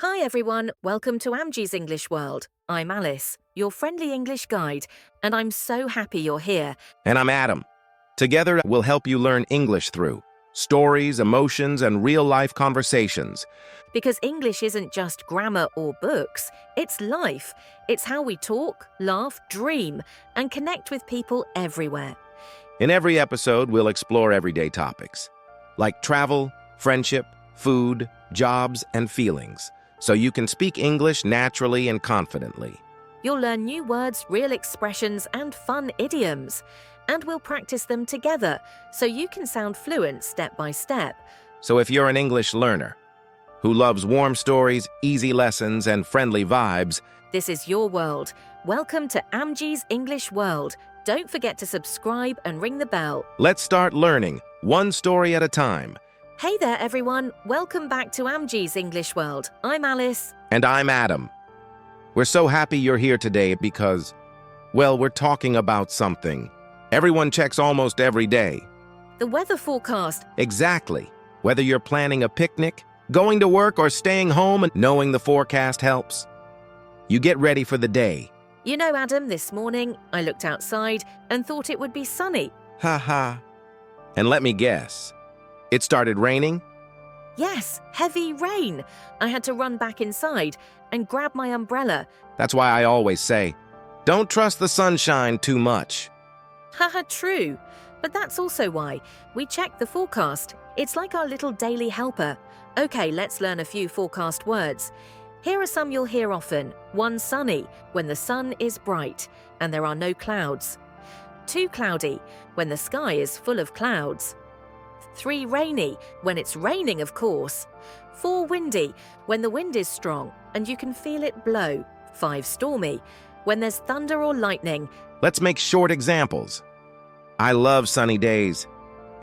Hi everyone, welcome to Amjee's English World. I'm Alice, your friendly English guide, and I'm so happy you're here. And I'm Adam. Together, we'll help you learn English through stories, emotions, and real-life conversations. Because English isn't just grammar or books, it's life. It's how we talk, laugh, dream, and connect with people everywhere. In every episode, we'll explore everyday topics, like travel, friendship, food, jobs, and feelings, so you can speak English naturally and confidently. You'll learn new words, real expressions, and fun idioms. And we'll practice them together, so you can sound fluent step by step. So if you're an English learner who loves warm stories, easy lessons, and friendly vibes, this is your world. Welcome to Amjee's English World. Don't forget to subscribe and ring the bell. let's start learning, one story at a time. Hey there, everyone. Welcome back to Amjee's English World. I'm Alice. And I'm Adam. We're so happy you're here today because, well, we're talking about something everyone checks almost every day. The weather forecast. Exactly. Whether you're planning a picnic, going to work, or staying home, knowing the forecast helps. You get ready for the day. You know, Adam, this morning I looked outside and thought it would be sunny. Ha ha. And let me guess. It started raining? Yes, heavy rain. I had to run back inside and grab my umbrella. That's why I always say, don't trust the sunshine too much. Haha, true. But that's also why we check the forecast. It's like our little daily helper. Okay, let's learn a few forecast words. Here are some you'll hear often. 1, sunny, when the sun is bright and there are no clouds. 2, cloudy, when the sky is full of clouds. 3, rainy, when it's raining, of course. 4, windy, when the wind is strong and you can feel it blow. 5, stormy, when there's thunder or lightning. Let's make short examples. I love sunny days.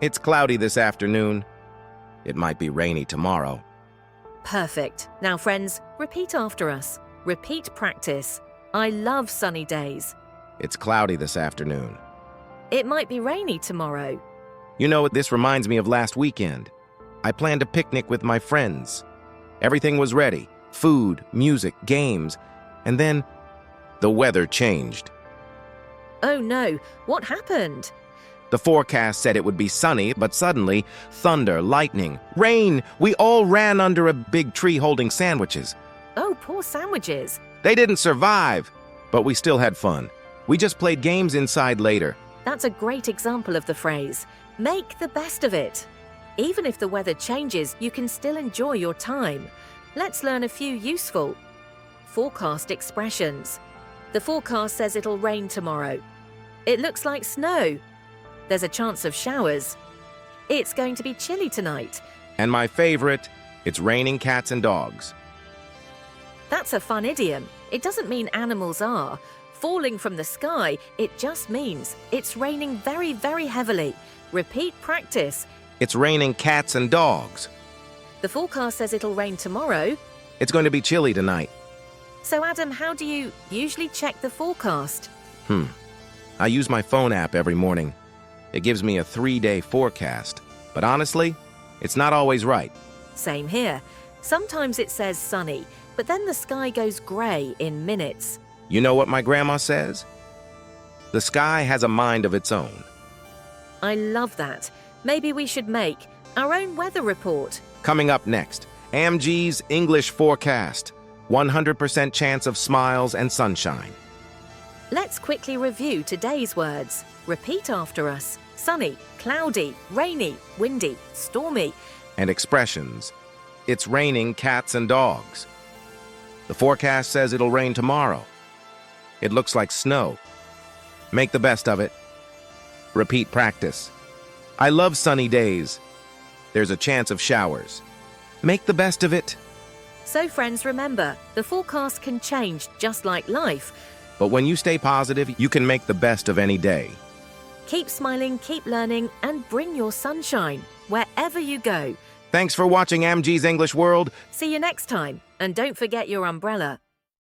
It's cloudy this afternoon. It might be rainy tomorrow. Perfect. Now, friends, repeat after us. Repeat practice. I love sunny days. It's cloudy this afternoon. It might be rainy tomorrow. You know, this reminds me of last weekend. I planned a picnic with my friends. Everything was ready. Food, music, games. And then the weather changed. Oh no, what happened? The forecast said it would be sunny, but suddenly, thunder, lightning, rain. We all ran under a big tree holding sandwiches. Oh, poor sandwiches. They didn't survive, but we still had fun. We just played games inside later. That's a great example of the phrase, make the best of it. Even if the weather changes, you can still enjoy your time. Let's learn a few useful forecast expressions. The forecast says it'll rain tomorrow. It looks like snow. There's a chance of showers. It's going to be chilly tonight. And my favorite, it's raining cats and dogs. That's a fun idiom. It doesn't mean animals are falling from the sky. It just means it's raining very, very heavily. Repeat practice. It's raining cats and dogs. The forecast says it'll rain tomorrow. It's going to be chilly tonight. So, Adam, how do you usually check the forecast? I use my phone app every morning. It gives me a 3-day forecast. But honestly, it's not always right. Same here. Sometimes it says sunny, but then the sky goes grey in minutes. You know what my grandma says? The sky has a mind of its own. I love that. Maybe we should make our own weather report. Coming up next, Amjee's English forecast. 100% chance of smiles and sunshine. Let's quickly review today's words. Repeat after us. Sunny, cloudy, rainy, windy, stormy. And expressions. It's raining cats and dogs. The forecast says it'll rain tomorrow. It looks like snow. Make the best of it. Repeat practice. I love sunny days. There's a chance of showers. Make the best of it. So, friends, remember, the forecast can change just like life. But when you stay positive, you can make the best of any day. Keep smiling, keep learning, and bring your sunshine wherever you go. Thanks for watching Amjee's English World. See you next time, and don't forget your umbrella.